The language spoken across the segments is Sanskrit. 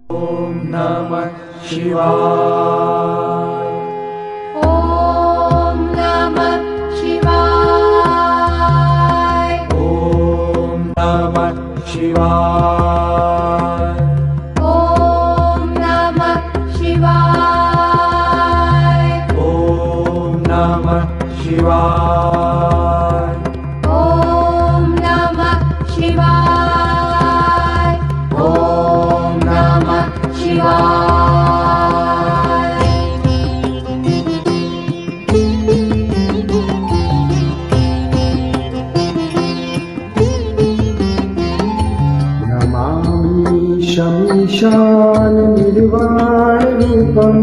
ॐ नमः शिवाय। ॐ नमः शिवाय। ॐ नमः शिवाय। ॐ नमः शिवाय। ॐ नमः शिवाय। ॐ नमः शिवाय। ॐ नमः शिवाय। नमामि शमीशान निर्वाणरूपं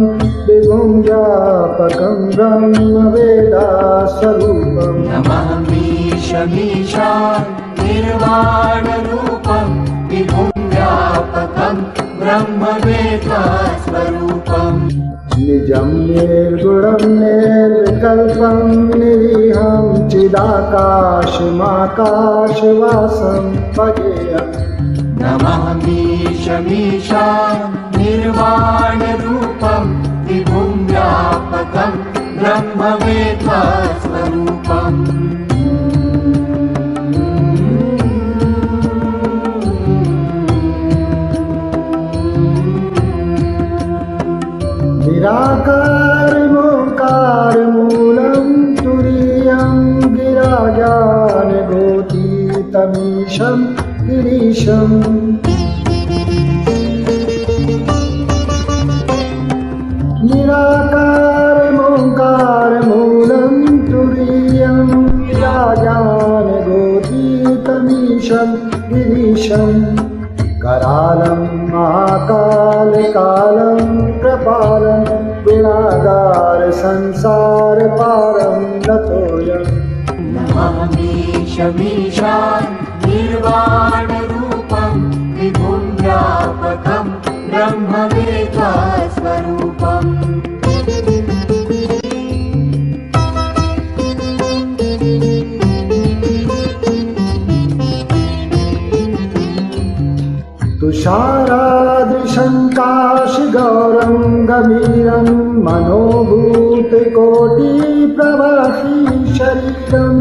विभुं व्यापकं ब्रह्मवेदास्वरूपं। नमामि शमीशान निर्वाणरूपं विभुं व्यापकं ब्रह्मवेदास्वरूपम्। निजं निर्गुणं निर्विकल्पं निरीहं चिदाकाशमाकाशवासं भजेयम्। नमामि शमीशान निर्वाणरूपं विभुं व्यापकं ब्रह्मवेदास्वरूपम्। निराकारमोङ्कारमूलं तुरीयं गिराजानगोतीतमीशं गिरीशम्। निराकारमोङ्कारमूलं तुरीयं गिराजानगोतीतमीशं गिरीशम्। करालं महाकालकालं कृपालं गुणागार संसारपारं नतोऽयम्। नमामि शमीशान निर्वाणरूपं विभुं व्यापकं ब्रह्मवेदास्वरूपम्। तुषारादृशङ्काशगौरं गभीरं मनोभूतकोटिप्रवासी शरीरम्।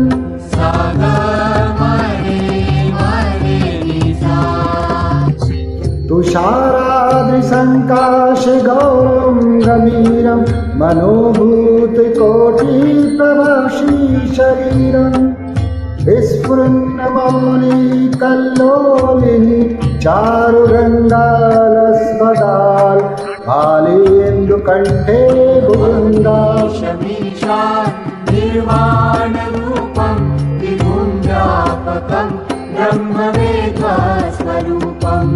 तुषारादृशङ्काशगौरं गभीरं मनोभूतकोटिप्रवासी शरीरम्। विस्फुरन्नमौलिकल्लोलिनी चारुगङ्गालस्वदाल् बालेन्दुकण्ठे भुवन्दा। शमीशान निर्वाणरूपं विभुं व्यापकं ब्रह्मवेदास्वरूपम्।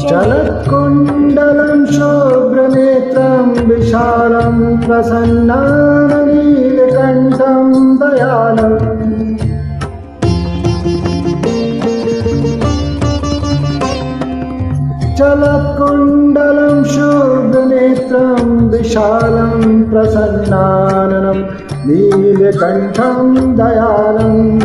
चलत्कुण्डलं शुभ्रनेत्रं विशालं प्रसन्नाननीलकण्ठं दयालम्। चलत्कुण्डलं शुभ्रनेत्रं विशालं प्रसन्नाननं नीलकण्ठं दयालम्।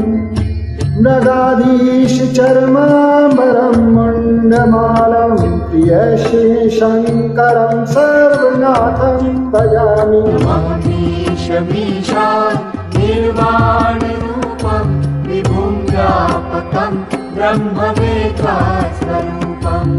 मृगाधीश चर्माम्बरं मुण्डमालं प्रियशङ्करं सर्वनाथं भजामि। नमामि शमीशान निर्वाणरूपं विभुं व्यापकं ब्रह्मवेदास्वरूपम्।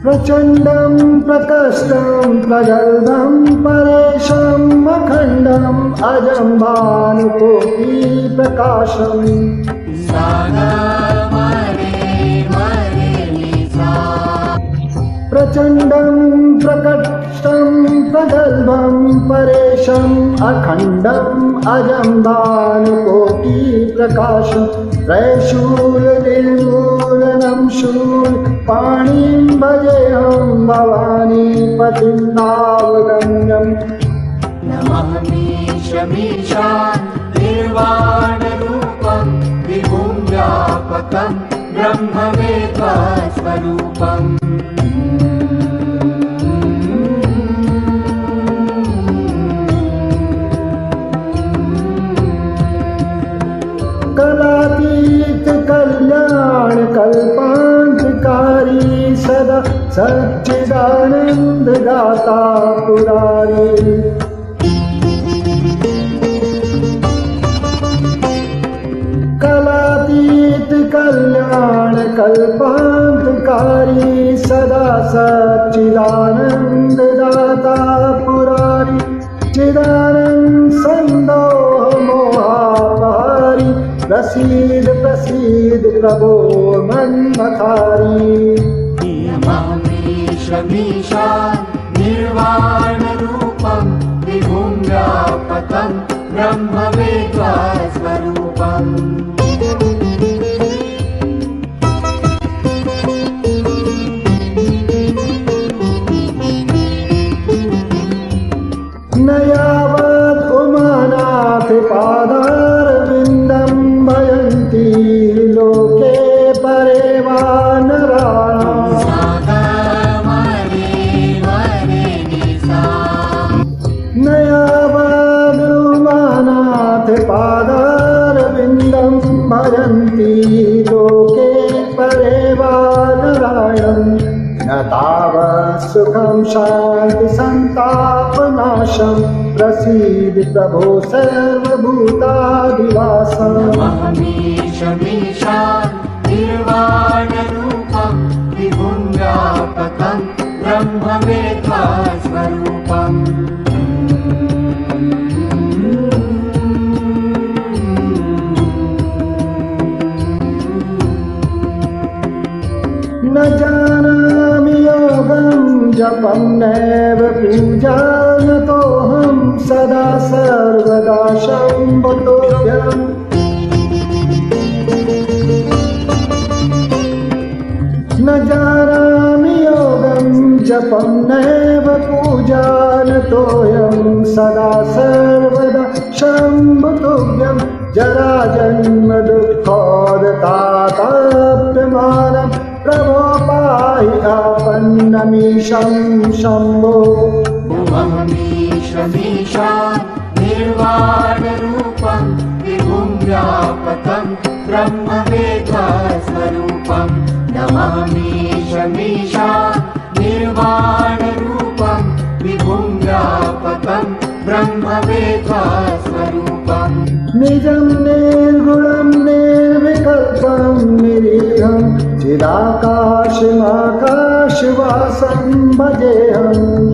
प्रचण्डं प्रकष्टं प्रगल्भं परेशम् अखण्डम् अजं भानुकोटिप्रकाशम्। प्रचण्डं प्रकष्टं प्रगल्भं परेशम् अखण्डम् अजं भानुकोटिप्रकाशम्। त्रैशूलनिर्मूलनं शूलपाणिं भजेऽहं भवानीपतिं नावगम्यम्। नमामि शमीशान निर्वाणरूपं विभुं व्यापकं ब्रह्मवेत्ता स्वरूपम् कलातीत कल्याण कल्पांतकारी सदा सच्चिदानंद दाता पुरारी कलातीत कल्याण कल्पांतकारी सदा सच्चिदानंद दाता पुरारी चिदानंद संदोह मोहापहारी प्रसीद प्रसीद प्रभो मन्मथारी नमामीशमीशान् निर्वाणरूपं विभुं व्यापकं ब्रह्मवेत्ता स्वरूपम् न यावत् उमानाथ पादारविन्दं भयन्ति लोके परे वा नराणाम् न यावत् उमानाथ पादारविन्दं भयन्ति लोके परे वा नरायणम् न तावत् सुखं शान्ति सन्तापनाशं प्रसीद प्रभो सर्वभूताधिवासम् नमामीशमीशान् निर्वाणरूपं विभुं व्यापकं ब्रह्मवेत्ता स्वरूपम् न जानामि योगं जपं नैव पूजानतोऽहं सदा सर्वदा शम्भतोऽभ्यम् न जानामि योगं जपं नैव पूजानतोऽयं सदा सर्वदा शम्भतोऽभ्यं जराजन्म दुःखोदताताप्यमानम् प्रभो पाहि आपन्नमीशं शम्भो उममीशमीशान् निर्वाणरूपं विभुं व्यापकं ब्रह्मवेत्ता स्वरूपं नमामीशमीशान् निर्वाणरूपं विभुं व्यापकं ब्रह्मवेत्ता स्वरूपम् निजं निर्गुणं निर्विकल्पं निरीहं चिदाकाशमाकाशवासं भजेऽहम्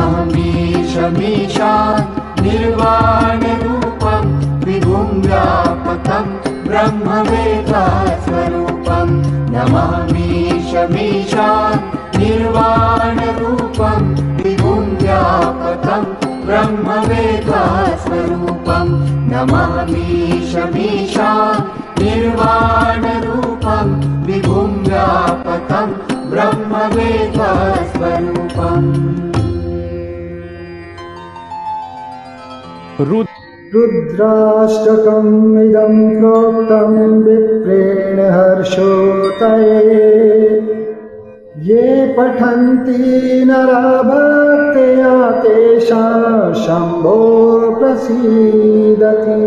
उममीशमीशान् निर्वाणरूपं विभुं व्यापकं ब्रह्मवेत्ता स्वरूपं नमामीशमीशान् निर्वाणरूपं विभुं व्यापकं ब्रह्मवेत्ता स्वरूपं नमामीशमीशान् निर्वाणरूपं विभुं व्यापकं ब्रह्मवेत्ता स्वरूपम् रुद्राष्टकम् इदं प्रोक्तं विप्रेण हर्षोतये ये पठन्ति नरा भक्त्या तेषां शम्भो प्रसीदति।